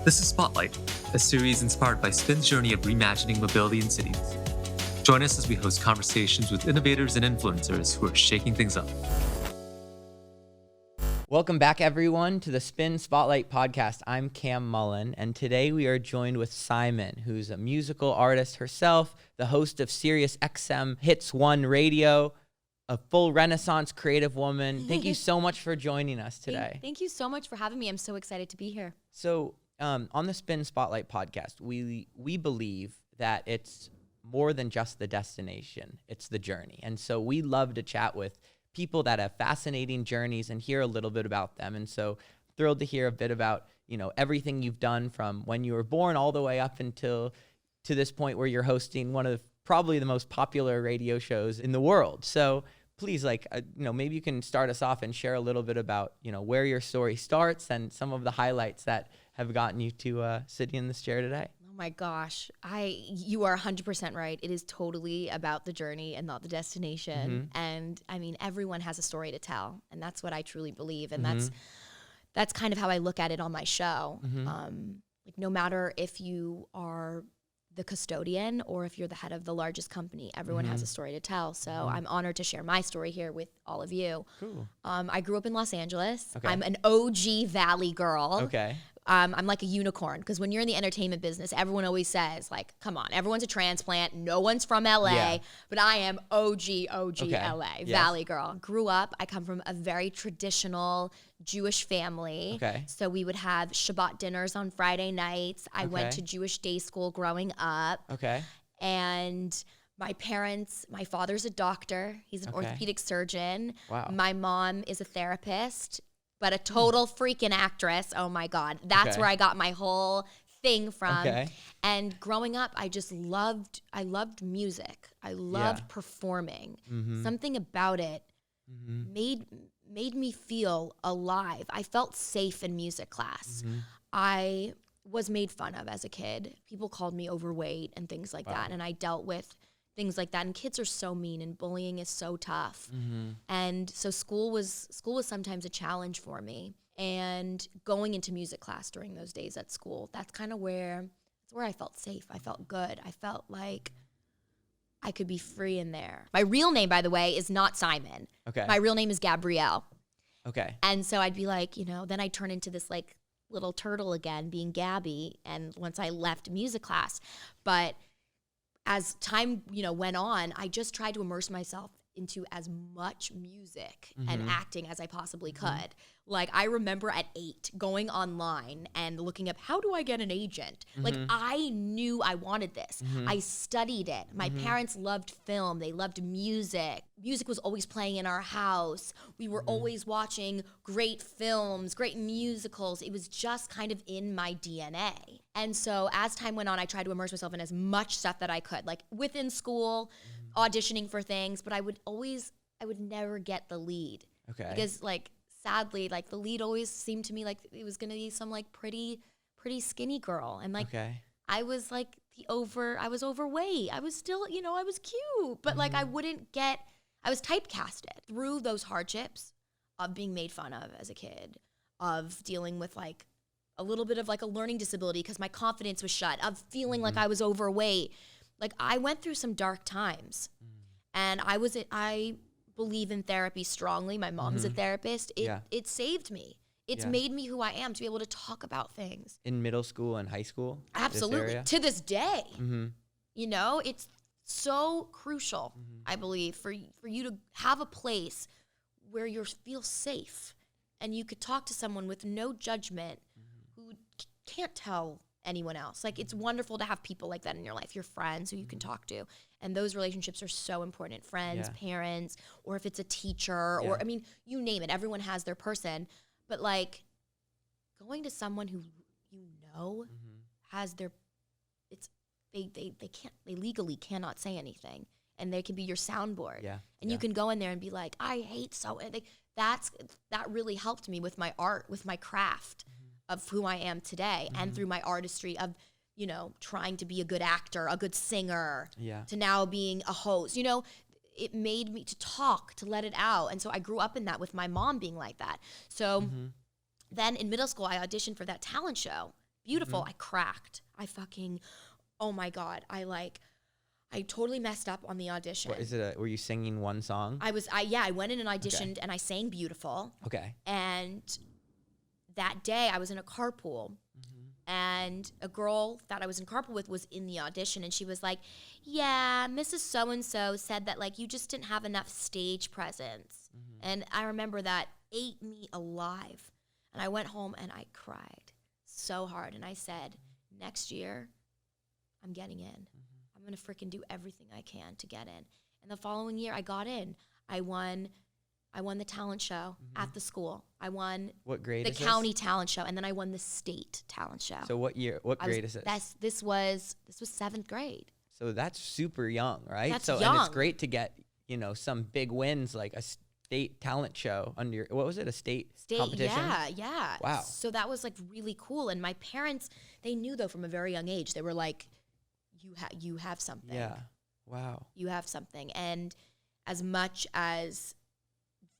This is Spotlight, a series inspired by Spin's journey of reimagining mobility in cities. Join us as we host conversations with innovators and influencers who are shaking things up. Welcome back, everyone, to the Spin Spotlight podcast. I'm Cam Mullen, and today we are joined with Symon, who's a musical artist herself, the host of SiriusXM Hits 1 Radio, a full Renaissance creative woman. Thank you so much for joining us today. Thank you so much for having me. I'm so excited to be here. So on the Spin Spotlight podcast, we believe that it's more than just the destination, it's the journey. And so we love to chat with people that have fascinating journeys and hear a little bit about them. And so thrilled to hear a bit about, everything you've done from when you were born all the way up until to this point where you're hosting one of probably the most popular radio shows in the world. So please, maybe you can start us off and share a little bit about, where your story starts and some of the highlights that have gotten you to sitting in this chair today. Oh my gosh, you are 100% right. It is totally about the journey and not the destination. Mm-hmm. And I mean, everyone has a story to tell, and that's what I truly believe. And that's kind of how I look at it on my show. Mm-hmm. No matter if you are the custodian or if you're the head of the largest company, everyone has a story to tell. So I'm honored to share my story here with all of you. Cool. I grew up in Los Angeles. Okay. I'm an OG Valley girl. Okay. I'm like a unicorn because when you're in the entertainment business, everyone always says, come on, everyone's a transplant. No one's from LA, Yeah. but I am OG Okay. LA, Yes. Valley girl. Grew up, I come from a very traditional Jewish family. Okay. So we would have Shabbat dinners on Friday nights. I went Okay. to Jewish day school growing up. Okay. And my father's a doctor. He's an Okay. orthopedic surgeon. Wow. My mom is a therapist, but a total freaking actress. Oh my God. That's Okay. where I got my whole thing from. Okay. And growing up, I loved music. I loved Yeah. performing. Mm-hmm. Something about it Mm-hmm. made me feel alive. I felt safe in music class. Mm-hmm. I was made fun of as a kid. People called me overweight and things like Wow. that. And I dealt with things like that. And kids are so mean and bullying is so tough. Mm-hmm. And so school was sometimes a challenge for me. And going into music class during those days at school, that's where I felt safe. I felt good. I felt like I could be free in there. My real name, by the way, is not Symon. Okay. My real name is Gabrielle. Okay. And so I'd be then I turn into this little turtle again, being Gabby. And once I left music class, but as time, went on, I just tried to immerse myself into as much music and acting as I possibly could. I remember at 8 going online and looking up, how do I get an agent? I knew I wanted this. I studied it. My parents loved film. They loved music. Music was always playing in our house. We were always watching great films, great musicals. It was just kind of in my DNA. And so as time went on, I tried to immerse myself in as much stuff that I could, within school, auditioning for things, but I would never get the lead. Okay. Because sadly, the lead always seemed to me like it was gonna be some pretty skinny girl. And Okay. I was I was overweight. I was still, I was cute, but I was typecasted through those hardships of being made fun of as a kid, of dealing with a little bit of a learning disability because my confidence was shut, of feeling like I was overweight. I went through some dark times, and I believe in therapy strongly. My mom's a therapist. It saved me. It's made me who I am to be able to talk about things. In middle school and high school? Absolutely. To this day. Mm-hmm. It's so crucial, I believe, for you to have a place where you feel safe and you could talk to someone with no judgment who can't tell anyone else. It's wonderful to have people like that in your life, your friends who you can talk to. And those relationships are so important. Friends, parents, or if it's a teacher, or you name it. Everyone has their person. But going to someone who has their, they legally cannot say anything. And they can be your soundboard. Yeah. And you can go in there and be like, I hate so, that really helped me with my art, with my craft of who I am today, and through my artistry of, trying to be a good actor, a good singer, to now being a host. It made me to talk, to let it out. And so I grew up in that with my mom being like that. So then in middle school, I auditioned for that talent show beautiful. I cracked. Oh my God. I totally messed up on the audition. What is it? Were you singing one song? I went in and auditioned and I sang beautiful. Okay. And that day I was in a carpool and a girl that I was in carpool with was in the audition and she was like, yeah, Mrs. So-and-so said that like you just didn't have enough stage presence. And I remember that ate me alive. And I went home and I cried so hard. And I said, next year, I'm getting in. I'm going to freaking do everything I can to get in. And the following year, I got in. I won the talent show at the school. I won what grade the is county talent show. And then I won the state talent show. So what grade is this? This was 7th grade. So that's super young, right? That's young. young. And it's great to get, some big wins like a state talent show under your, what was it, a state competition? Yeah. Wow. So that was like really cool. And my parents, they knew though from a very young age. They were like, you have something. Yeah. Wow. You have something. And as much as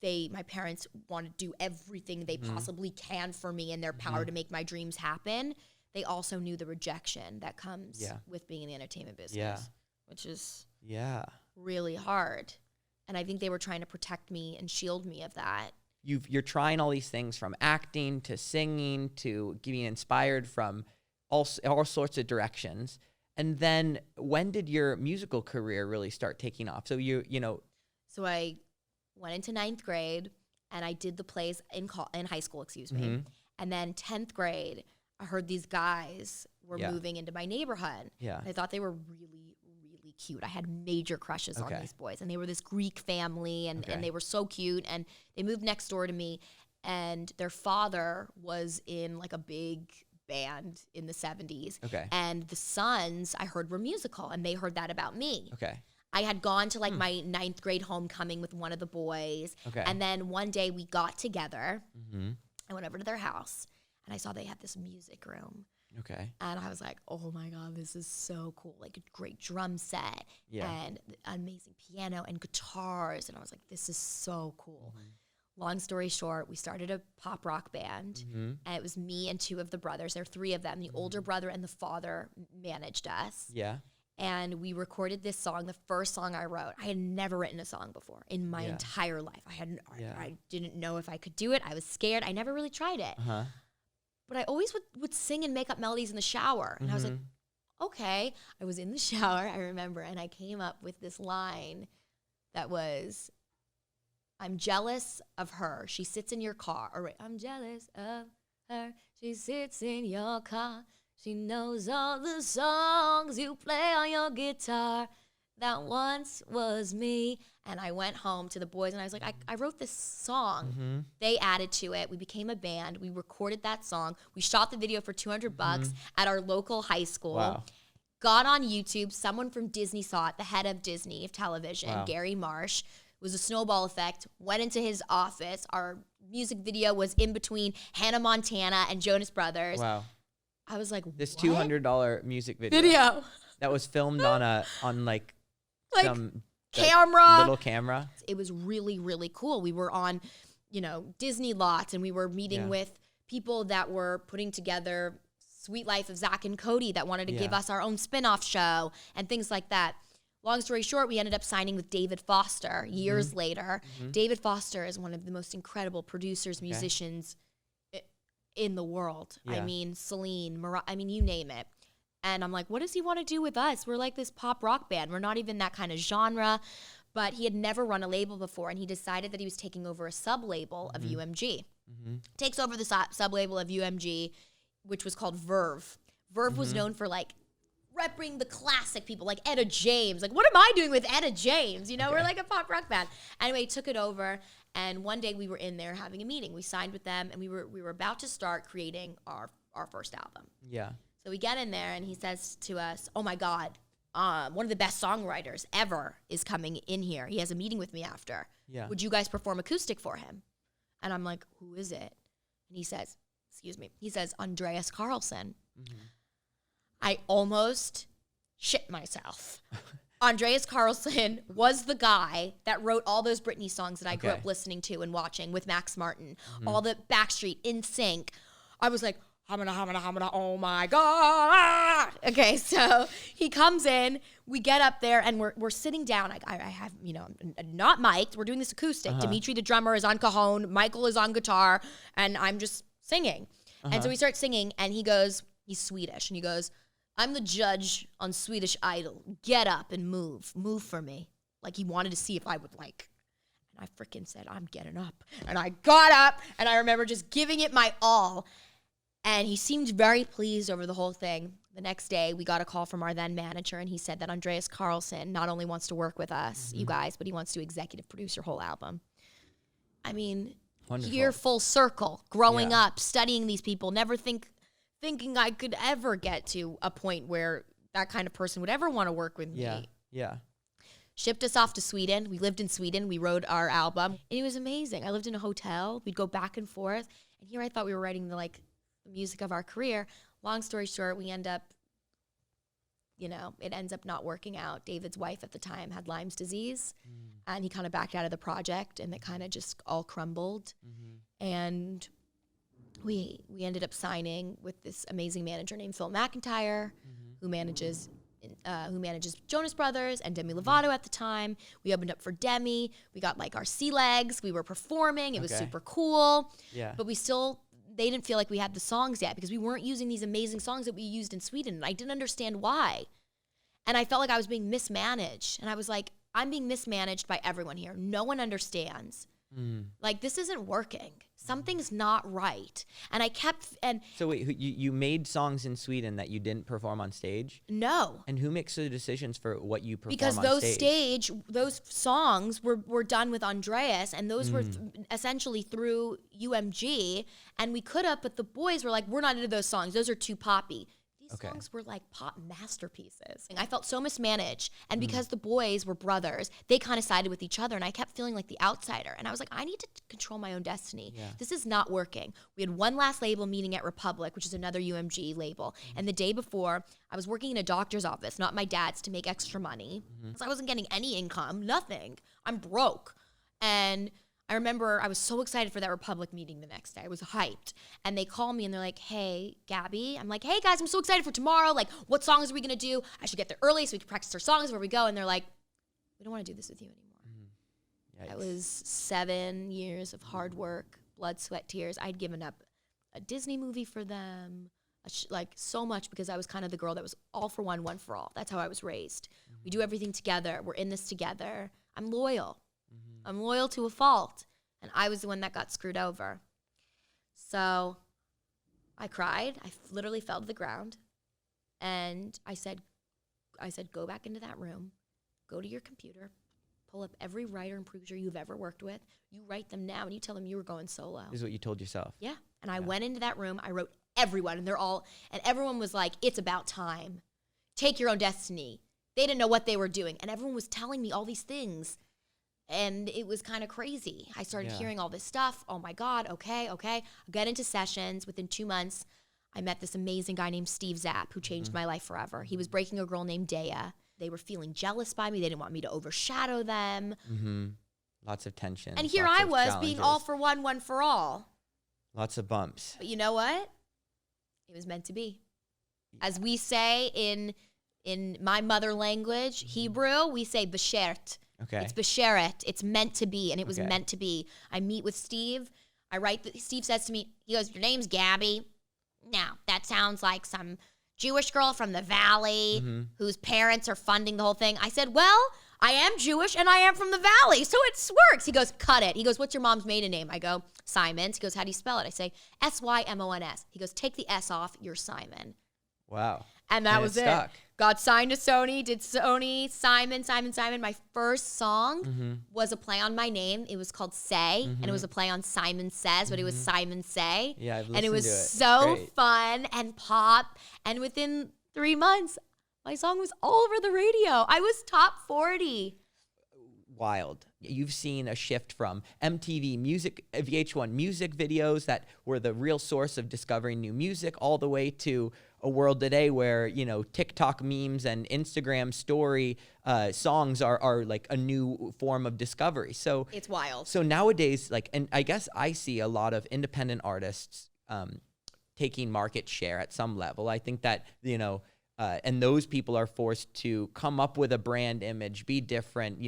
my parents want to do everything they possibly can for me in their power to make my dreams happen, they also knew the rejection that comes with being in the entertainment business, which is really hard. And I think they were trying to protect me and shield me of that. You're trying all these things from acting to singing to getting inspired from all sorts of directions. And then when did your musical career really start taking off? So So I went into 9th grade and I did the plays in high school, And then 10th grade, I heard these guys were moving into my neighborhood. Yeah. I thought they were really, really cute. I had major crushes on these boys. And they were this Greek family and they were so cute. And they moved next door to me. And their father was in like a big band in the 70s. Okay. And the sons, I heard, were musical. And they heard that about me. Okay. I had gone to like my 9th grade homecoming with one of the boys. Okay. And then one day we got together. I went over to their house and I saw they had this music room. Okay. And I was like, oh my God, this is so cool. Like a great drum set and amazing piano and guitars. And I was like, this is so cool. Long story short, we started a pop rock band and it was me and 2 of the brothers. There were 3 of them. The older brother and the father managed us. Yeah. And we recorded this song, the first song I wrote. I had never written a song before in my entire life. I didn't know if I could do it. I was scared. I never really tried it. But I always would sing and make up melodies in the shower. And I was like, okay. I was in the shower, I remember, and I came up with this line that was, I'm jealous of her. She sits in your car. Or I'm jealous of her. She sits in your car. She knows all the songs you play on your guitar. That once was me. And I went home to the boys and I was like, I wrote this song. They added to it. We became a band. We recorded that song. We shot the video for $200 at our local high school. Wow. Got on YouTube. Someone from Disney saw it, the head of Disney, of television, Gary Marsh. It was a snowball effect. Went into his office. Our music video was in between Hannah Montana and Jonas Brothers. Wow. I was like, this what? $200 music video that was filmed on some camera, little camera. It was really, really cool. We were on, Disney lots, and we were meeting with people that were putting together Sweet Life of Zach and Cody that wanted to give us our own spin-off show and things like that. Long story short, we ended up signing with David Foster years later. David Foster is one of the most incredible producers, musicians in the world. I mean, Celine, you name it. And I'm like, what does he want to do with us? We're like this pop rock band. We're not even that kind of genre. But he had never run a label before, and he decided that he was taking over a sub-label of UMG. Takes over the sub-label of UMG, which was called Verve. Verve was known for like repping the classic people like Etta James. Like, what am I doing with Etta James? We're like a pop rock band. Anyway, he took it over, and one day we were in there having a meeting. We signed with them, and we were about to start creating our first album. Yeah. So we get in there, and he says to us, oh my God, one of the best songwriters ever is coming in here. He has a meeting with me after. Yeah. Would you guys perform acoustic for him? And I'm like, who is it? And he says, Andreas Carlson. I almost shit myself. Andreas Carlson was the guy that wrote all those Britney songs that I grew up listening to and watching with Max Martin, all the Backstreet, NSYNC. I was like, oh my God. Okay, so he comes in, we get up there, and we're sitting down. I have, not mic'd. We're doing this acoustic. Dimitri, the drummer, is on cajon. Michael is on guitar, and I'm just singing. And so we start singing, and he goes, he's Swedish, and he goes, I'm the judge on Swedish Idol. Get up and move. Move for me. Like, he wanted to see if I would like. And I freaking said, I'm getting up. And I got up, and I remember just giving it my all. And he seemed very pleased over the whole thing. The next day, we got a call from our then manager, and he said that Andreas Carlson not only wants to work with us, you guys, but he wants to executive produce your whole album. I mean, Wonderful. Here full circle, growing up, studying these people, never thinking I could ever get to a point where that kind of person would ever want to work with me. Yeah. Shipped us off to Sweden. We lived in Sweden. We wrote our album. And it was amazing. I lived in a hotel. We'd go back and forth. And here I thought we were writing the music of our career. Long story short, we end up, it ends up not working out. David's wife at the time had Lyme's disease. And he kind of backed out of the project. And it kind of just all crumbled. And we ended up signing with this amazing manager named Phil McIntyre, who manages Jonas Brothers and Demi Lovato at the time. We opened up for Demi. We got our sea legs. We were performing. It was super cool. Yeah. But they didn't feel like we had the songs yet because we weren't using these amazing songs that we used in Sweden. And I didn't understand why. And I felt like I was being mismanaged. And I was like, I'm being mismanaged by everyone here. No one understands. This isn't working. Something's not right. And I kept, So wait, you made songs in Sweden that you didn't perform on stage? No. And who makes the decisions for what you perform because on stage? Those songs were done with Andreas, and those were essentially through UMG, and we could have, but the boys were like, we're not into those songs. Those are too poppy. These songs were like pop masterpieces. I felt so mismanaged. And because the boys were brothers, they kind of sided with each other. And I kept feeling like the outsider. And I was like, I need to control my own destiny. Yeah. This is not working. We had one last label meeting at Republic, which is another UMG label. And the day before, I was working in a doctor's office, not my dad's, to make extra money. So I wasn't getting any income, nothing. I'm broke. And I remember I was so excited for that Republic meeting the next day. I was hyped. And they call me and they're like, hey, Gabby. I'm like, hey, guys, I'm so excited for tomorrow. What songs are we going to do? I should get there early so we can practice our songs where we go. And they're like, we don't want to do this with you anymore. That was 7 years of hard work, blood, sweat, tears. I'd given up a Disney movie for them, so much, because I was kind of the girl that was all for one, one for all. That's how I was raised. We do everything together. We're in this together. I'm loyal. I'm loyal to a fault. And I was the one that got screwed over. So I cried. I literally fell to the ground. And I said, go back into that room. Go to your computer. Pull up every writer and producer you've ever worked with. You write them now, and you tell them you were going solo. This is what you told yourself. Yeah. And I went into that room. I wrote everyone. And everyone was like, it's about time. Take your own destiny. They didn't know what they were doing. And everyone was telling me all these things. And it was kind of crazy. I started hearing all this stuff. Oh my God, okay. I got into sessions. Within 2 months, I met this amazing guy named Steve Zapp, who changed my life forever. He was breaking a girl named Dea. They were feeling jealous by me. They didn't want me to overshadow them. Lots of tension. And here I was being all for one, one for all. Lots of bumps. But you know what? It was meant to be. As we say in my mother language, Hebrew, we say b'shert. Okay. It's b'sheret. It's meant to be, and it was meant to be. I meet with Steve. Steve says to me, he goes, your name's Gabby. Now, that sounds like some Jewish girl from the Valley whose parents are funding the whole thing. I said, well, I am Jewish and I am from the Valley, so it works. He goes, cut it. He goes, what's your mom's maiden name? I go, Symons. He goes, how do you spell it? I say, Symons. He goes, take the S off, you're Simon. Wow. And that was it. Stuck. Got signed to Sony, did Sony, Simon. My first song was a play on my name. It was called Say, and it was a play on Simon Says, but it was Simon Say. Yeah, I've listened and it was to it. so Great. fun and pop. And within 3 months, my song was all over the radio. I was top 40. Wild. You've seen a shift from MTV music, VH1 music videos that were the real source of discovering new music, all the way to a world today where, TikTok memes and Instagram story songs are like a new form of discovery. So It's wild. So nowadays, and I guess I see a lot of independent artists taking market share at some level. I think that, and those people are forced to come up with a brand image, be different,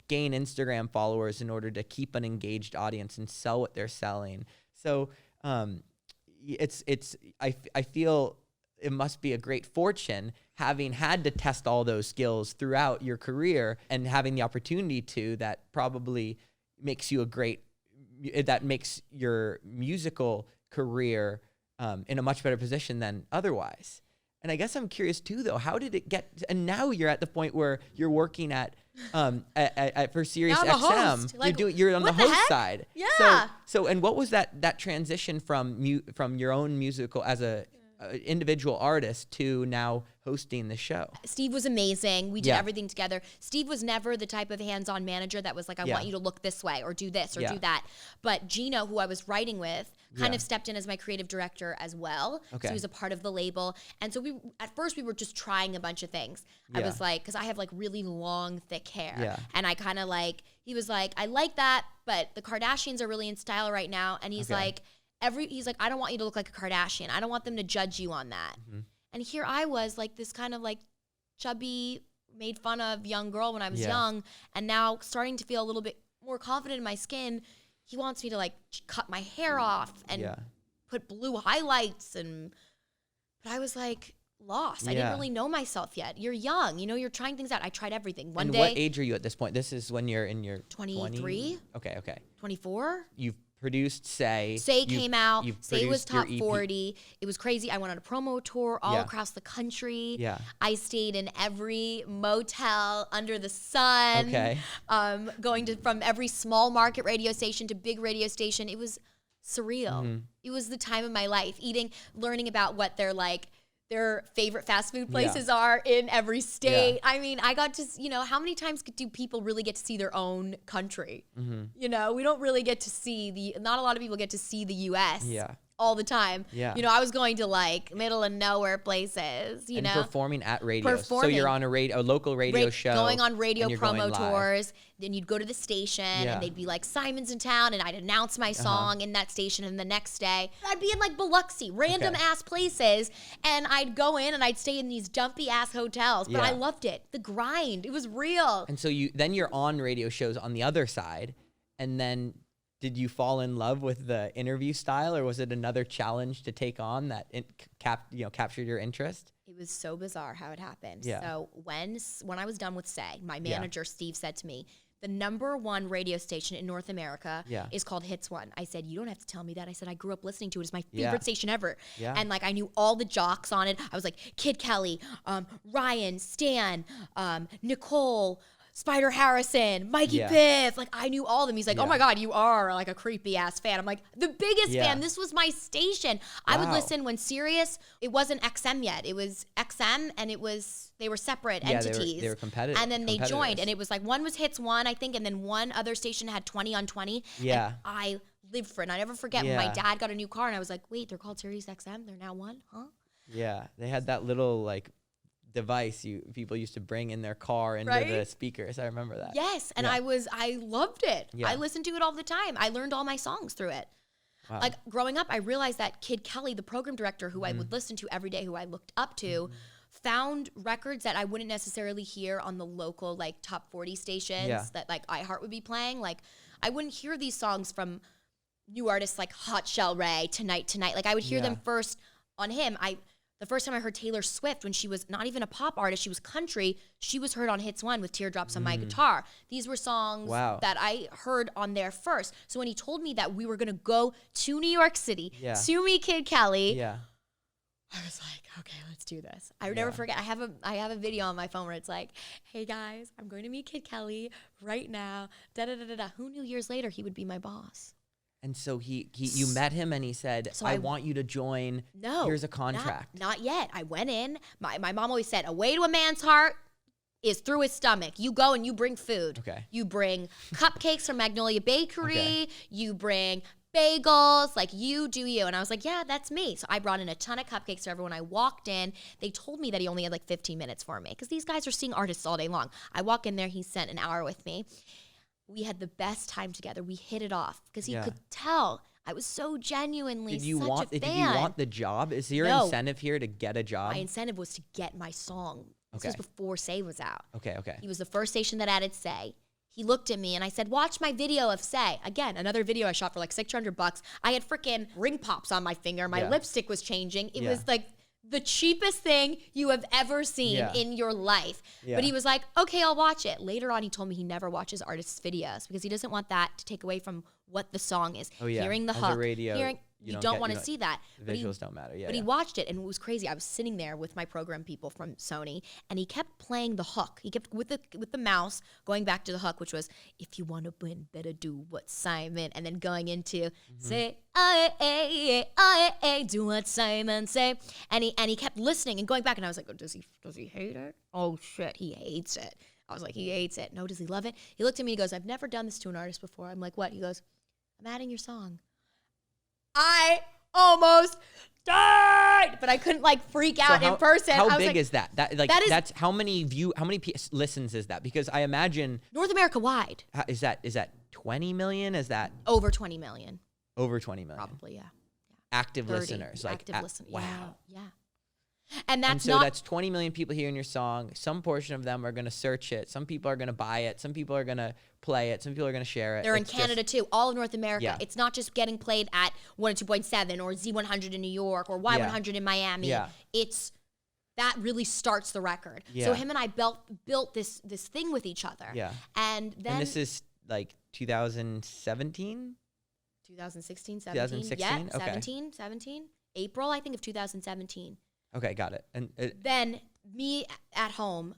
gain Instagram followers in order to keep an engaged audience and sell what they're selling. So I feel it must be a great fortune having had to test all those skills throughout your career and having the opportunity to, that probably makes you that makes your musical career in a much better position than otherwise. And I guess I'm curious too, though, how did it get? And now you're at the point where you're working for SiriusXM. You're on the host side. Yeah. So and what was that transition from your own musical as a individual artist to now hosting the show? Steve was amazing. We did everything together. Steve was never the type of hands-on manager that was like, I want you to look this way or do this or do that. But Gino, who I was writing with, kind of stepped in as my creative director as well. So he was a part of the label. And so at first we were just trying a bunch of things. I was like, because I have like really long, thick hair. Yeah. And I kind of like, he was like, I like that, but the Kardashians are really in style right now. And he's like, he's like, I don't want you to look like a Kardashian. I don't want them to judge you on that. Mm-hmm. And here I was like this kind of like chubby, made fun of young girl when I was young. And now starting to feel a little bit more confident in my skin. He wants me to like cut my hair off and put blue highlights. But I was like lost. I didn't really know myself yet. You're young, you're trying things out. I tried everything. One day. What age are you at this point? This is when you're in your 23. Okay. 24. You've produced Say. Say came out. Say was top 40. It was crazy. I went on a promo tour all across the country. Yeah. I stayed in every motel under the sun. Okay. Going from every small market radio station to big radio station. It was surreal. Mm-hmm. It was the time of my life. Learning about what their favorite fast food places are in every state. Yeah. I mean, I got to, how many times do people really get to see their own country? Mm-hmm. We don't really get to see not a lot of people get to see the U.S. All the time. Yeah. I was going to like middle of nowhere places, and performing at radio. So you're on a local radio show. Going on radio promo tours. Then you'd go to the station and they'd be like, Symon's in town, and I'd announce my song in that station, and the next day I'd be in like Biloxi, random ass places, and I'd go in and I'd stay in these dumpy ass hotels. But I loved it. The grind. It was real. And so you're on radio shows on the other side, and then did you fall in love with the interview style, or was it another challenge to take on that captured your interest? It was so bizarre how it happened. Yeah. So when I was done with Say, my manager Steve said to me, the #1 radio station in North America is called Hits 1. I said, you don't have to tell me that. I said, I grew up listening to it. It's my favorite station ever. Yeah. And like I knew all the jocks on it. I was like, Kid Kelly, Ryan, Stan, Nicole, Spider Harrison, Mikey Piff. Like I knew all of them. He's like, oh my God, you are like a creepy ass fan. I'm like, the biggest fan. This was my station. Wow. I would listen when Sirius, it wasn't XM yet. It was XM, and they were separate entities. They were competitive. And then they joined, and it was like one was Hits 1, I think, and then one other station had 20 on 20. Yeah. And I lived for it. And I never forget when my dad got a new car, and I was like, wait, they're called SiriusXM? They're now one? Huh? Yeah. They had that little like device people used to bring in their car into the speakers. I remember that. Yes, and I loved it. Yeah. I listened to it all the time. I learned all my songs through it. Wow. Like growing up, I realized that Kid Kelly, the program director who I would listen to every day, who I looked up to, found records that I wouldn't necessarily hear on the local like top 40 stations that like iHeart would be playing. Like I wouldn't hear these songs from new artists like Hot Shell Ray, Tonight. Like I would hear them first on him. The first time I heard Taylor Swift, when she was not even a pop artist, she was country, she was heard on Hits 1 with Teardrops on My Guitar. These were songs that I heard on there first. So when he told me that we were going to go to New York City to meet Kid Kelly, I was like, okay, let's do this. I would never forget. I have a video on my phone where it's like, hey guys, I'm going to meet Kid Kelly right now. Da-da-da-da-da. Who knew years later he would be my boss? And so you met him and he said, I want you to join. No, here's a contract. Not yet. I went in. My mom always said, a way to a man's heart is through his stomach. You go and you bring food. Okay. You bring cupcakes from Magnolia Bakery. Okay. You bring bagels. Like you do you. And I was like, yeah, that's me. So I brought in a ton of cupcakes for everyone. I walked in. They told me that he only had like 15 minutes for me because these guys are seeing artists all day long. I walk in there. He spent an hour with me. We had the best time together. We hit it off because he could tell I was so genuinely Did you such want? a Did fan. you want the job? Is your No. incentive here to get a job? My incentive was to get my song. This was Okay. before Say was out. Okay. He was the first station that added Say. He looked at me and I said, watch my video of Say. Again, another video I shot for like $600. I had freaking ring pops on my finger. My Yeah. lipstick was changing. It Yeah. was like the cheapest thing you have ever seen Yeah. in your life. Yeah. But he was like, okay, I'll watch it. Later on, he told me he never watches artists' videos because he doesn't want that to take away from what the song is. Oh, yeah. Hearing the As a hook, radio, you don't want to see that. The But he- visuals don't matter. Yeah. but he watched it and it was crazy. I was sitting there with my program people from Sony and he kept playing the hook. He kept with the mouse going back to the hook, which was if you want to win, better do what Simon, and then going into say do what Simon say. And he kept listening and going back and I was like, oh, does he hate it? Oh shit, he hates it. I was like, he hates it. No, does he love it? He looked at me and he goes, I've never done this to an artist before. I'm like, what? He goes, I'm adding your song. I almost died, but I couldn't like freak out in person. I How was big like, is that? That's how many listens is that? Because I imagine North America wide, is that 20 million? Is that over 20 million, over 20 million? probably, yeah. Active 30 listeners, active listeners. wow. Yeah. And that's And so not that's 20 million people hearing your song. Some portion of them are going to search it. Some people are going to buy it. Some people are going to play it. Some people are going to share it. They're in It's Canada too, all of North America. Yeah. It's not just getting played at 102.7 or Z100 in New York or Y100 in Miami. Yeah. It's that really starts the record. Yeah. So him and I built this thing with each other. Yeah. And then And this is like 2017? 2016, 17. 2016? Yeah, Okay. 17. April, I think, of 2017. Okay, got it. And Then me at home,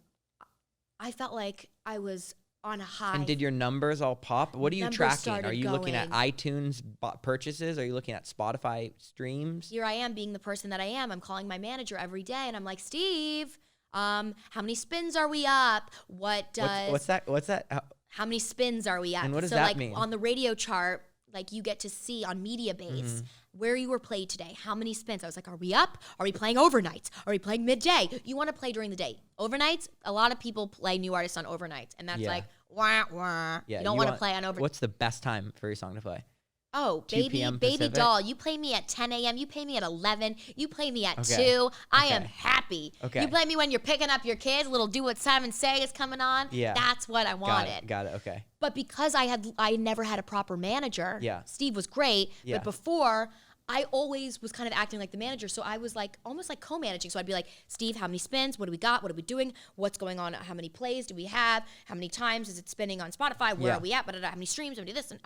I felt like I was on a high. and did your numbers all pop? What are you Numbers tracking? started Are you looking at going. iTunes purchases? Are you looking at Spotify streams? Here I am being the person that I am. I'm calling my manager every day and I'm like, Steve, how many spins are we up? What does What's that? how many spins are we up? And what does so that like mean? on the radio chart, like you get to see on media base where you were played today, how many spins. I was like, are we up? Are we playing overnights? Are we playing midday? You want to play during the day. Overnights, a lot of people play new artists on overnights, and that's Yeah. like wah wah. Yeah, you don't want to play on overnights. What's the best time for your song to play? Oh, 2 baby p.m. Pacific? doll, you play me at 10 a.m., you play me at 11, you play me at Okay. 2. I am Okay. happy. Okay. You play me when you're picking up your kids, little Do What Simon Say is coming on. Yeah. That's what I wanted. Got it. Okay. But because I never had a proper manager, Yeah. Steve was great, Yeah. but before, I always was kind of acting like the manager, so I was like almost like co-managing. So I'd be like, Steve, how many spins? What do we got? What are we doing? What's going on? How many plays do we have? How many times is it spinning on Spotify? Where Yeah. are we at? How many streams? How many this? And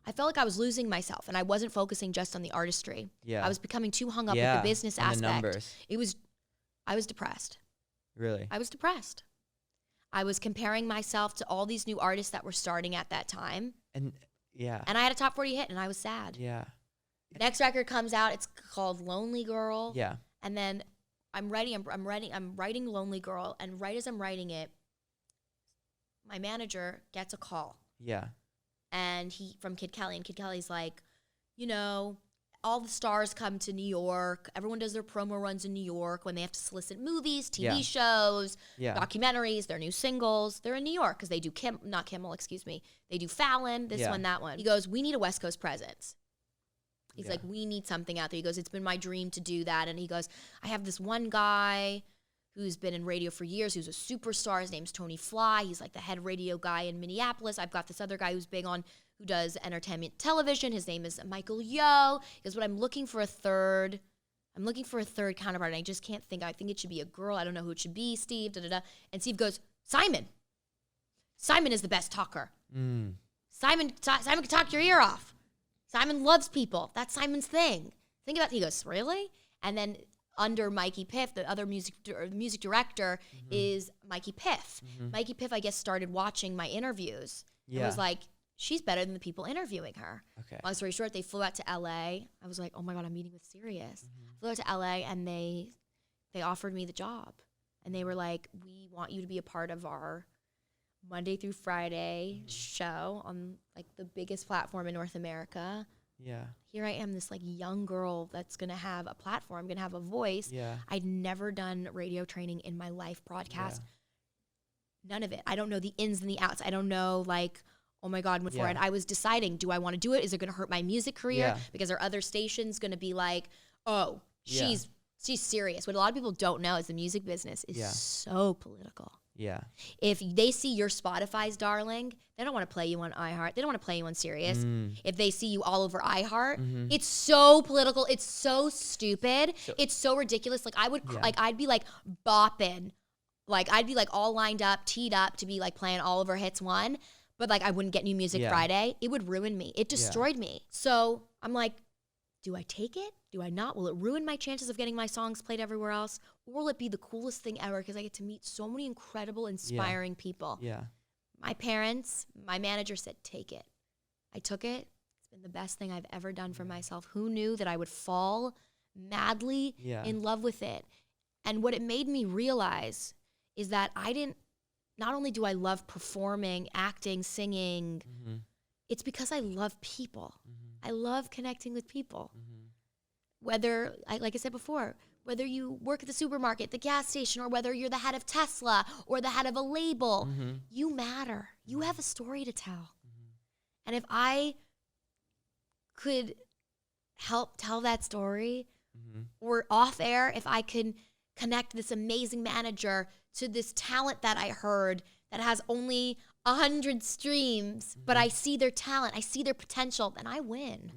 I felt like I was losing myself, and I wasn't focusing just on the artistry. Yeah. I was becoming too hung up Yeah, with the business and the aspect. numbers. I was depressed. Really? I was depressed. I was comparing myself to all these new artists that were starting at that time, And yeah. and I had a top 40 hit, and I was sad. Yeah. Next record comes out. It's called Lonely Girl. Yeah. And then I'm writing Lonely Girl, and right as I'm writing it, my manager gets a call, Yeah. and he from Kid Kelly, and Kid Kelly's like, you know, all the stars come to New York. Everyone does their promo runs in New York when they have to solicit movies, TV Yeah. shows, Yeah. documentaries, their new singles. They're in New York because they do not Kimmel, excuse me. They do Fallon, this Yeah. one, that one. He goes, we need a West Coast presence. He's Yeah. like, we need something out there. He goes, it's been my dream to do that. And he goes, I have this one guy who's been in radio for years, who's a superstar. His name's Tony Fly. He's like the head radio guy in Minneapolis. I've got this other guy who's big on, who does entertainment television. His name is Michael Yo. He goes, but I'm looking for a third counterpart, and I just can't think. I think it should be a girl. I don't know who it should be, Steve, da-da-da. And Steve goes, Simon. Simon is the best talker. Simon can talk your ear off. Simon loves people. That's Simon's thing. Think about it. He goes, really? And then under Mikey Piff, the other music director is Mikey Piff. Mikey Piff, I guess, started watching my interviews and Yeah. was like, she's better than the people interviewing her. Okay. Long story short, they flew out to LA. I was like, oh my God, I'm meeting with Sirius. Flew out to LA, and they offered me the job. And they were like, we want you to be a part of our Monday through Friday show on like the biggest platform in North America. Yeah. Here I am, this like young girl that's gonna have a platform, gonna have a voice. Yeah. I'd never done radio training in my life, broadcast. None of it. I don't know the ins and the outs. I don't know like oh my God, before. And I was deciding, do I want to do it? Is it going to hurt my music career? Because are other stations going to be like, oh, she's serious. What a lot of people don't know is the music business is so political. Yeah. If they see you're Spotify's darling, they don't want to play you on iHeart. They don't want to play you on Sirius. If they see you all over iHeart, it's so political. It's so stupid. It's so ridiculous. Like I'd be like bopping. Like I'd be like all lined up, teed up to be like playing all over Hits 1, but like I wouldn't get New Music Friday. It would ruin me. It destroyed me. So I'm like, do I take it? Do I not? Will it ruin my chances of getting my songs played everywhere else? Or will it be the coolest thing ever because I get to meet so many incredible, inspiring people? Yeah. My parents, my manager said, take it. I took it. It's been the best thing I've ever done for myself. Who knew that I would fall madly in love with it? And what it made me realize is that not only do I love performing, acting, singing, it's because I love people. I love connecting with people. Whether, like I said before, whether you work at the supermarket, the gas station, or whether you're the head of Tesla or the head of a label, you matter. You have a story to tell. And if I could help tell that story, or off air, if I could connect this amazing manager to this talent that I heard that has only 100 streams, but I see their talent, I see their potential, then I win.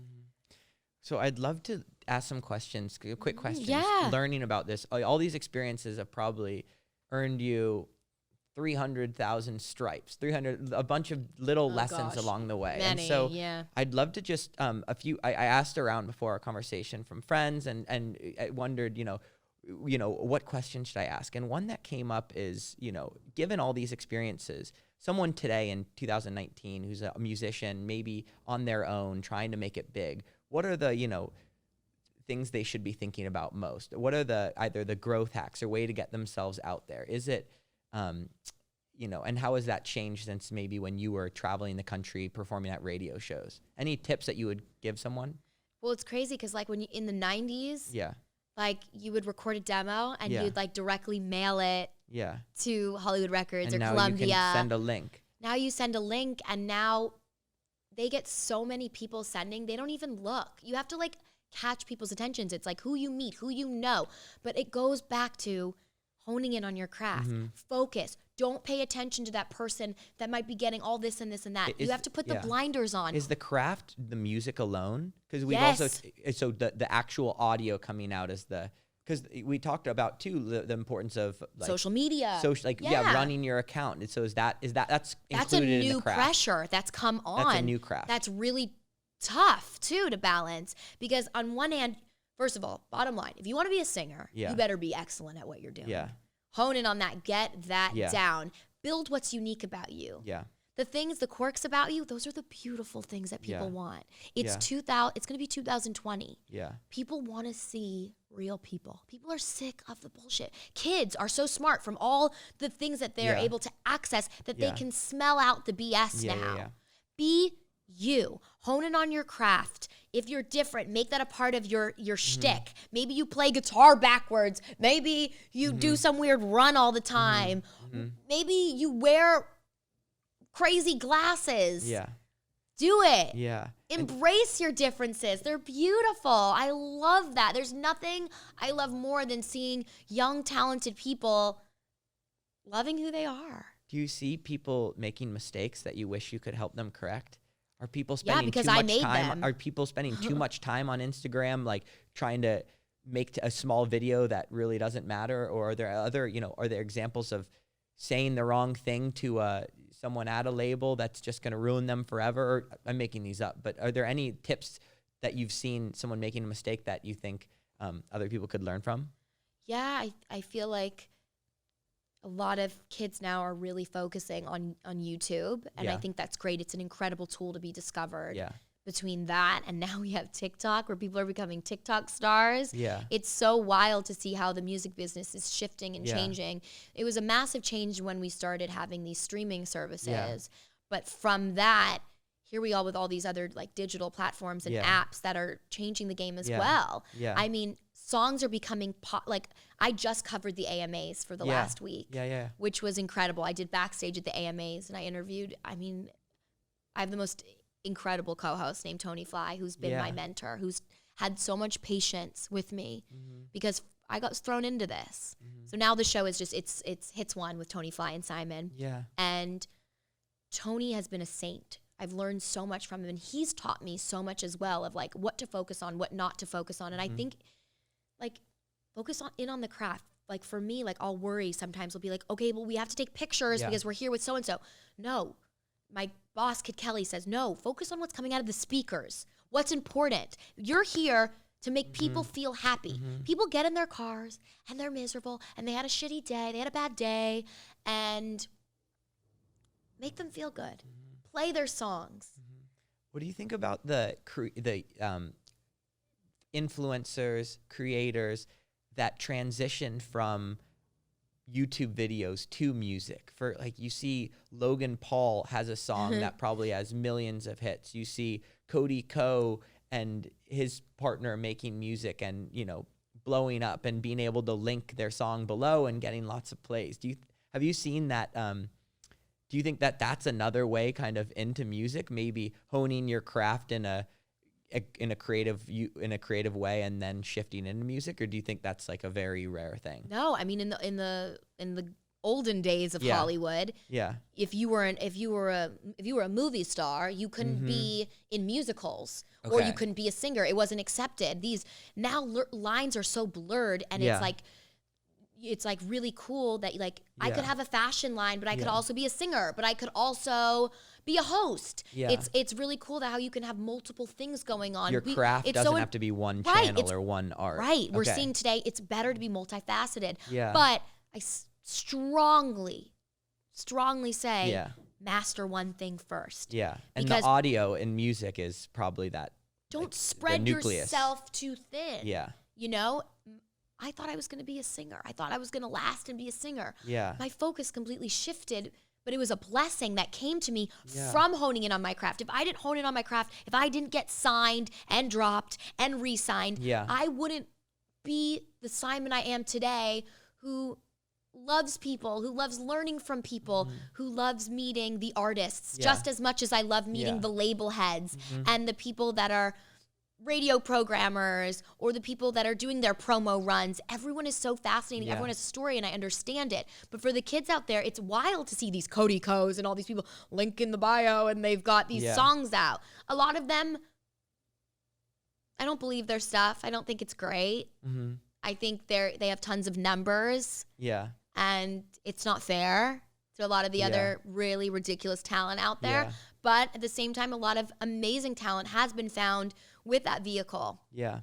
So I'd love to ask some questions, quick questions. Yeah. Learning about this, all these experiences have probably earned you 300,000 stripes, a bunch of little lessons along the way. Many, and so I'd love to just I asked around before our conversation from friends and I wondered, what question should I ask? And one that came up is, given all these experiences, someone today in 2019 who's a musician, maybe on their own, trying to make it big, what are the, things they should be thinking about most? What are either the growth hacks or way to get themselves out there? Is it, and how has that changed since maybe when you were traveling the country performing at radio shows? Any tips that you would give someone? Well, it's crazy because like when you in the 90s, like you would record a demo and you'd like directly mail it to Hollywood Records and or now Columbia. You can send a link. Now you send a link and now they get so many people sending, they don't even look. You have to like catch people's attentions. It's like who you meet, who you know. But it goes back to honing in on your craft. Focus. Don't pay attention to that person that might be getting all this and this and that. You have to put the blinders on. Is the craft the music alone? Because we've also, so the actual audio coming out is because we talked about too the importance of like social media, running your account. And so that's included a in the new craft. pressure that's come on. That's a new craft. That's really tough too to balance because on one hand, first of all, bottom line, if you want to be a singer, you better be excellent at what you're doing. Yeah. Hone in on that. Get that down. Build what's unique about you. Yeah. The things, the quirks about you, those are the beautiful things that people want. It's it's going to be 2020. Yeah. People want to see real people. People are sick of the bullshit. Kids are so smart from all the things that they're able to access that they can smell out the BS now. Yeah. Be you. Hone in on your craft. If you're different, make that a part of your shtick. Maybe you play guitar backwards. Maybe you do some weird run all the time. Maybe you wear crazy glasses. Yeah. Do it. Yeah. Embrace your differences. They're beautiful. I love that. There's nothing I love more than seeing young, talented people loving who they are. Do you see people making mistakes that you wish you could help them correct? Are people spending because too I much made time? them. Are people spending too much time on Instagram, like trying to make a small video that really doesn't matter? Or are there are there examples of saying the wrong thing to someone at a label that's just going to ruin them forever? Or I'm making these up, but are there any tips that you've seen someone making a mistake that you think other people could learn from? Yeah, I feel like a lot of kids now are really focusing on YouTube, and I think that's great. It's an incredible tool to be discovered. Yeah. Between that and now we have TikTok where people are becoming TikTok stars. Yeah. It's so wild to see how the music business is shifting and changing. It was a massive change when we started having these streaming services. Yeah. But from that, here we are with all these other like digital platforms and apps that are changing the game as well. Yeah. I mean, songs are becoming like I just covered the AMAs for the last week, which was incredible. I did backstage at the AMAs and I interviewed, I have the most incredible co-host named Tony Fly, who's been my mentor, who's had so much patience with me because I got thrown into this. So now the show is just, it's Hits 1 with Tony Fly and Symon. Yeah. And Tony has been a saint. I've learned so much from him, and he's taught me so much as well of like what to focus on, what not to focus on. And I think like focus on the craft. Like for me, like I'll worry sometimes. We'll be like, okay, well, we have to take pictures because we're here with so-and-so. No, my boss, Kid Kelly, says, no, focus on what's coming out of the speakers. What's important. You're here to make people feel happy. People get in their cars and they're miserable and they had a shitty day, they had a bad day, and make them feel good. Play their songs. What do you think about the influencers, creators that transition from YouTube videos to music? For like, you see Logan Paul has a song that probably has millions of hits. You see Cody Ko and his partner making music and, you know, blowing up and being able to link their song below and getting lots of plays. Have you seen that? Do you think that that's another way kind of into music, maybe honing your craft in a creative way and then shifting into music, or do you think that's like a very rare thing? No, I mean in the olden days of Hollywood, if you were a movie star, you couldn't be in musicals or you couldn't be a singer. It wasn't accepted. These now lines are so blurred, and it's like really cool that like I could have a fashion line, but I could also be a singer, but I could also be a host. It's really cool that how you can have multiple things going on. Your craft doesn't have to be one channel or one art. Right. We're seeing today it's better to be multifaceted. But I strongly say master one thing first. Yeah. And the audio in music is probably that. Don't spread yourself too thin. Yeah. You know, I thought I was going to be a singer. I thought I was going to last and be a singer. Yeah. My focus completely shifted, but it was a blessing that came to me from honing in on my craft. If I didn't hone in on my craft, if I didn't get signed and dropped and re-signed, I wouldn't be the Symon I am today, who loves people, who loves learning from people, who loves meeting the artists just as much as I love meeting the label heads and the people that are radio programmers or the people that are doing their promo runs. Everyone is so fascinating. Everyone has a story, and I understand it. But for the kids out there, it's wild to see these Cody Ko's and all these people link in the bio, and they've got these songs out. A lot of them, I don't believe their stuff. I don't think it's great. I think they have tons of numbers. Yeah. And it's not fair to a lot of the other really ridiculous talent out there. But at the same time, a lot of amazing talent has been found with that vehicle. Yeah.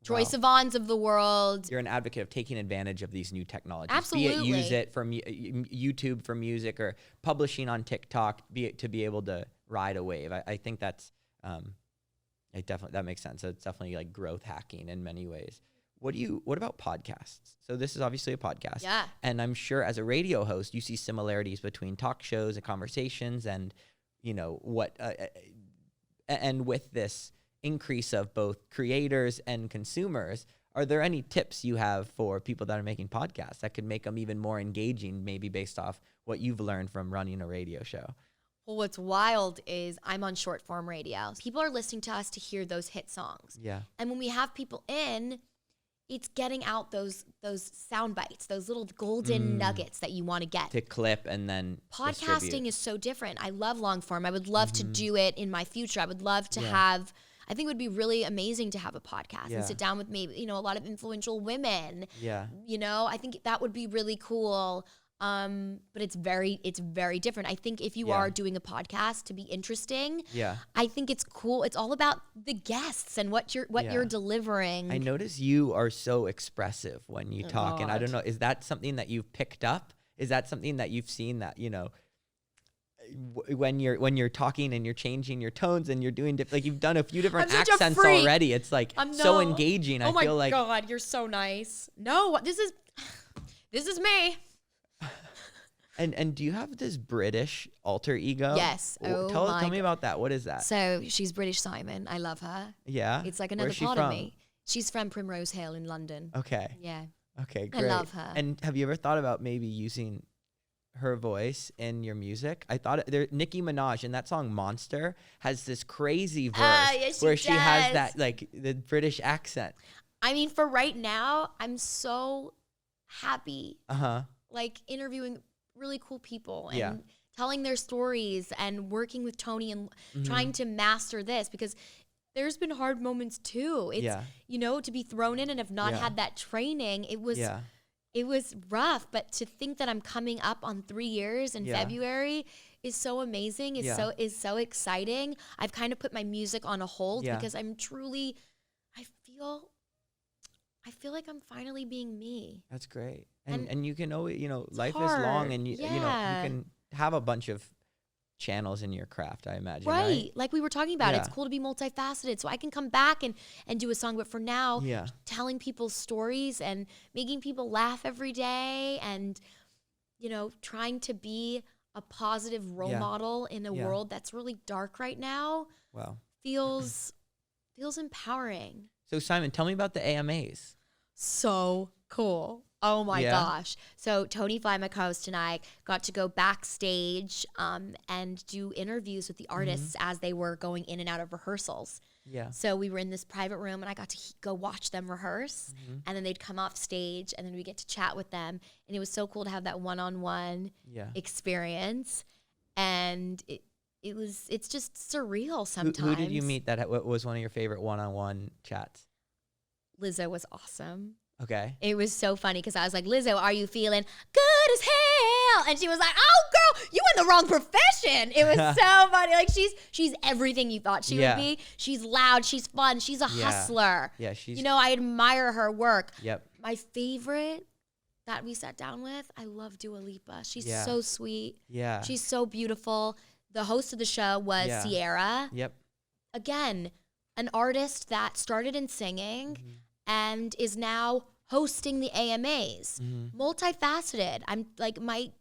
Troye Sivan's of the world. You're an advocate of taking advantage of these new technologies. Absolutely. Be it use it from YouTube for music or publishing on TikTok to be able to ride a wave. I think that's that makes sense. So it's definitely like growth hacking in many ways. What about podcasts? So this is obviously a podcast. Yeah. And I'm sure as a radio host, you see similarities between talk shows and conversations and, you know, and with this increase of both creators and consumers, are there any tips you have for people that are making podcasts that could make them even more engaging, maybe based off what you've learned from running a radio show? Well, what's wild is I'm on short form radio. People are listening to us to hear those hit songs. Yeah. And when we have people in, it's getting out those sound bites, those little golden nuggets that you want to get. To clip and then Podcasting distribute. is so different. I love long form. I would love to do it in my future. I would love to have, I think it would be really amazing to have a podcast and sit down with maybe, you know, a lot of influential women. Yeah. You know, I think that would be really cool. But it's very different. I think if you are doing a podcast to be interesting, I think it's cool. It's all about the guests and what you're delivering. I notice you are so expressive when you talk, and I don't know, is that something that you've picked up? Is that something that you've seen that, you know, when you're talking and you're changing your tones and you're doing like you've done a few different accents already. It's like so engaging. I feel like, oh my God, you're so nice. No, this is me. And do you have this British alter ego? Yes. Tell me about that. What is that? So she's British Symon. I love her. Yeah. It's like another part of me. She's from Primrose Hill in London. Okay. Yeah. Okay, great. I love her. And have you ever thought about maybe using her voice in your music. I thought Nicki Minaj in that song Monster has this crazy verse Yes, where she she has does. that like the British accent. I mean, for right now, I'm so happy, Uh-huh. like interviewing really cool people and Yeah. telling their stories and working with Tony and Mhm. trying to master this, because there's been hard moments too. It's, Yeah. to be thrown in and have not Yeah. had that training. It was Yeah. rough, but to think that I'm coming up on 3 years in Yeah. February is so amazing. Yeah. Is so exciting. I've kind of put my music on a hold Yeah. because I'm truly, I feel like I'm finally being me. That's great. And And you can always, life is hard. long, and you Yeah. can have a bunch of channels in your craft, I imagine. Right. Like we were talking about, it's Yeah. cool to be multifaceted. So I can come back and do a song. But for now, Yeah. telling people's stories and making people laugh every day and, trying to be a positive role Yeah. model in a Yeah. world that's really dark right now Wow. feels empowering. So Simon, tell me about the AMAs. So cool. Oh my Yeah? gosh. So Tony Fly, my co-host, and I got to go backstage and do interviews with the artists as they were going in and out of rehearsals. Yeah. So we were in this private room and I got to go watch them rehearse, and then they'd come off stage and then we get to chat with them. And it was so cool to have that one-on-one Yeah. experience. And it's just surreal Who sometimes. did you meet that was one of your favorite one-on-one chats? Lizzo was awesome. Okay. It was so funny because I was like, Lizzo, are you feeling good as hell? And she was like, oh, girl, you in the wrong profession. It was so funny. Like, she's everything you thought she Yeah. would be. She's loud. She's fun. She's a Yeah. hustler. Yeah, she's I admire her work. Yep. My favorite that we sat down with, I love Dua Lipa. She's Yeah. so sweet. Yeah. She's so beautiful. The host of the show was Yeah. Sierra. Yep. Again, an artist that started in singing and is now hosting the AMAs. Multifaceted. I'm like, my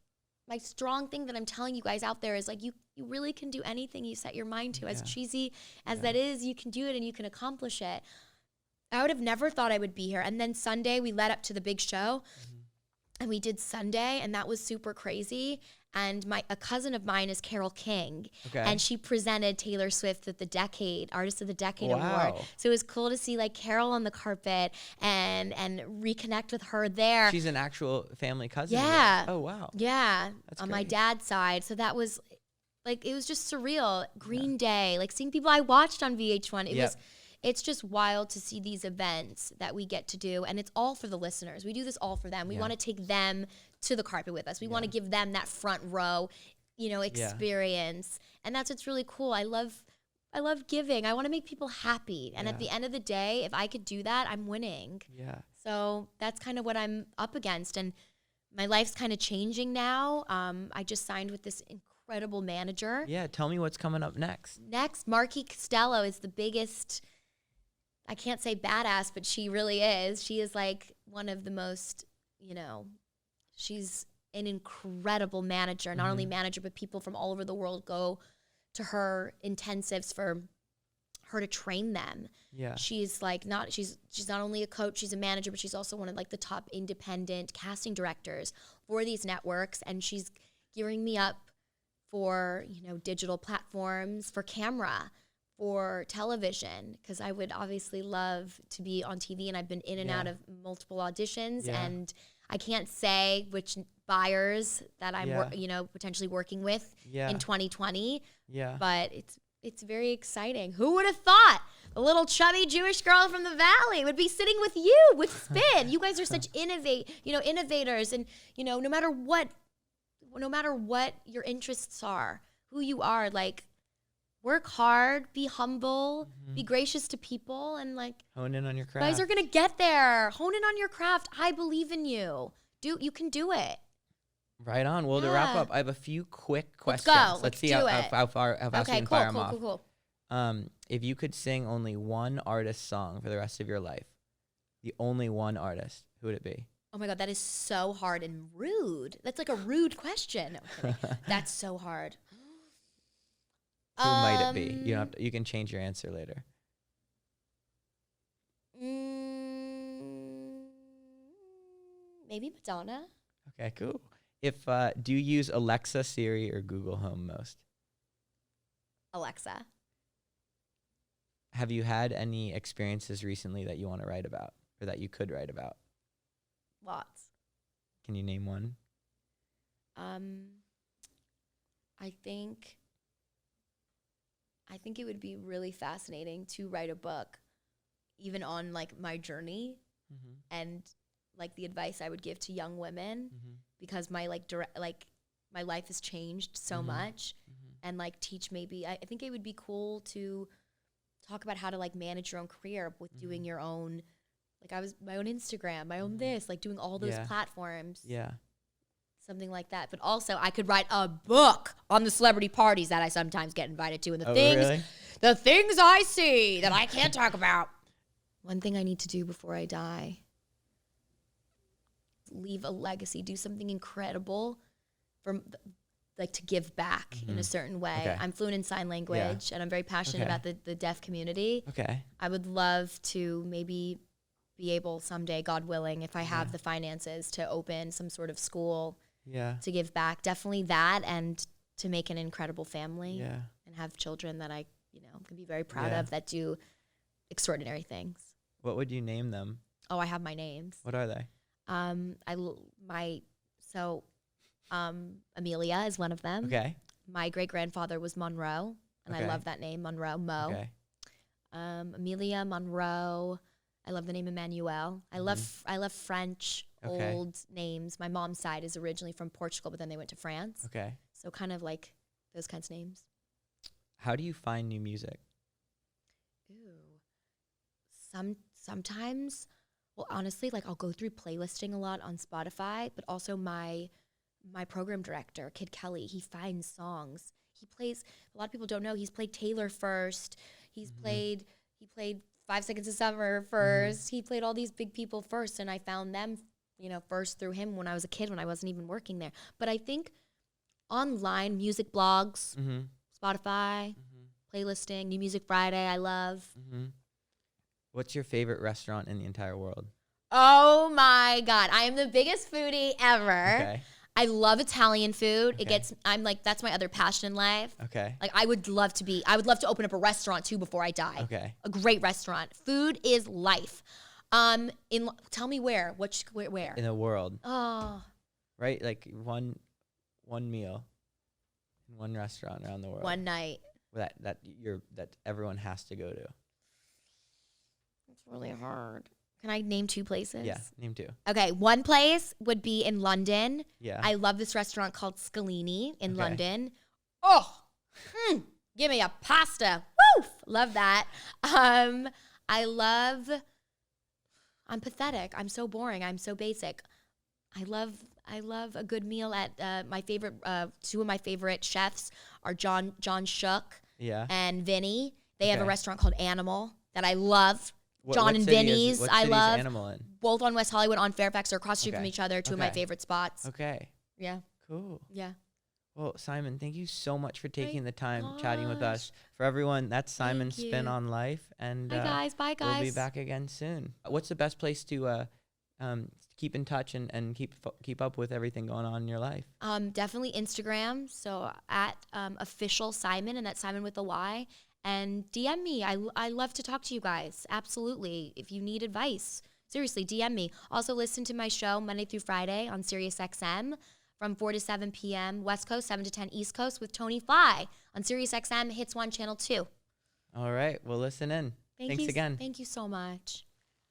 strong thing that I'm telling you guys out there is like, you really can do anything you set your mind to. As Yeah. cheesy as that is, you can do it and you can accomplish it. I would have never thought I would be here. And then Sunday we led up to the big show and we did Sunday, and that was super crazy. And a cousin of mine is Carole King, Okay. and she presented Taylor Swift with the Artist of the Decade Award. Wow. So it was cool to see like Carole on the carpet and reconnect with her there. She's an actual family cousin. of Yeah. yours. Oh wow. Yeah, That's on my great. dad's side. So that was like, it was just surreal. Green Day, like seeing people I watched on VH1. It's just wild to see these events that we get to do. And it's all for the listeners. We do this all for them. We Yeah. want to take them to the carpet with us. We want to give them that front row, experience. And that's what's really cool. I love giving. I want to make people happy. And at the end of the day, if I could do that, I'm winning. Yeah. So that's kind of what I'm up against. And my life's kind of changing now. I just signed with this incredible manager. Yeah. Tell me what's coming up next. Next, Marquis Costello is the biggest, I can't say badass, but she really is. She is like one of the most, she's an incredible manager. Not only manager, but people from all over the world go to her intensives for her to train them. Yeah. She's like she's not only a coach, she's a manager, but she's also one of like the top independent casting directors for these networks. And she's gearing me up for, digital platforms, for camera, for television, because I would obviously love to be on TV, and I've been in and out of multiple auditions, and I can't say which buyers that I'm potentially working with in 2020. Yeah. But it's very exciting. Who would have thought a little chubby Jewish girl from the Valley would be sitting with you with Spin? You guys are such innovators, and no matter what your interests are, who you are, like, work hard, be humble, be gracious to people, and like, hone in on your you craft. guys are gonna get there. Hone in on your craft. I believe in you. You can do it. Right on. Well, to wrap Yeah. up, I have a few quick Let's questions. go. Let's Let's see do how it. fast we Okay, can fire them cool, off. cool. If you could sing only one artist's song for the rest of your life, the only one artist, who would it be? Oh my God, that is so hard and rude. That's like a rude question. No, I'm kidding. That's so hard. Who might it be? You don't have to, you can change your answer later. Maybe Madonna. Okay, cool. Do you use Alexa, Siri, or Google Home most? Alexa. Have you had any experiences recently that you want to write about or that you could write about? Lots. Can you name one? I think it would be really fascinating to write a book, even on like my journey and like the advice I would give to young women, because my my life has changed so much, and like teach maybe I think it would be cool to talk about how to like manage your own career with doing your own, like my own Instagram, my own this, like doing all those platforms. Yeah. Something like that. But also I could write a book on the celebrity parties that I sometimes get invited to and the things I see that I can't talk about. One thing I need to do before I die, leave a legacy, do something incredible like to give back in a certain way. Okay. I'm fluent in sign language and I'm very passionate about the deaf community. Okay. I would love to maybe be able someday, God willing, if I have the finances, to open some sort of school to give back. Definitely that, and to make an incredible family and have children that I, can be very proud of that do extraordinary things. What would you name them? Oh, I have my names. What are they? Amelia is one of them. Okay. My great-grandfather was Monroe, and I love that name, Monroe, Mo. Okay. Amelia, Monroe. I love the name Emmanuel. I love French old names. My mom's side is originally from Portugal, but then they went to France. Okay. So kind of like those kinds of names. How do you find new music? Sometimes, well, honestly, like I'll go through playlisting a lot on Spotify, but also my program director, Kid Kelly, he finds songs. A lot of people don't know, he's played Taylor first. He played 5 Seconds of Summer first. He played all these big people first, and I found them, first through him when I was a kid, when I wasn't even working there. But I think online music blogs, Spotify, playlisting, New Music Friday, I love. What's your favorite restaurant in the entire world? Oh my God, I am the biggest foodie ever. Okay. I love Italian food. That's my other passion in life. Okay. Like I would love to open up a restaurant too before I die. Okay. A great restaurant. Food is life. Tell me where. Where? In the world. Oh. Right? Like one meal in one restaurant around the world. One night. That everyone has to go to. It's really hard. Can I name 2 places? Yeah, name 2. Okay, one place would be in London. Yeah. I love this restaurant called Scalini in London. Oh, give me a pasta. Woo! Love that. I'm pathetic. I'm so boring. I'm so basic. I love a good meal at my favorite. 2 of my favorite chefs are John Shook and Vinny. They have a restaurant called Animal that I love. John and Vinny's, I love. Animal in? Both on West Hollywood, on Fairfax, or across the street from each other. 2 of my favorite spots. Okay. Yeah. Cool. Yeah. Well, Symon, thank you so much for taking the time chatting with us. For everyone, that's Symon's spin on life. And Bye guys. We'll be back again soon. What's the best place to keep in touch and keep up with everything going on in your life? Definitely Instagram. So at official Symon, and that's Symon with a Y. And DM me. I love to talk to you guys. Absolutely. If you need advice, seriously, DM me. Also listen to my show Monday through Friday on SiriusXM from 4 to 7 p.m. West Coast, 7 to 10 East Coast with Tony Fly on SiriusXM Hits 1 Channel 2. All right. Well, listen in. Thanks again. Thank you so much.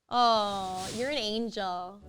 Oh, you're an angel.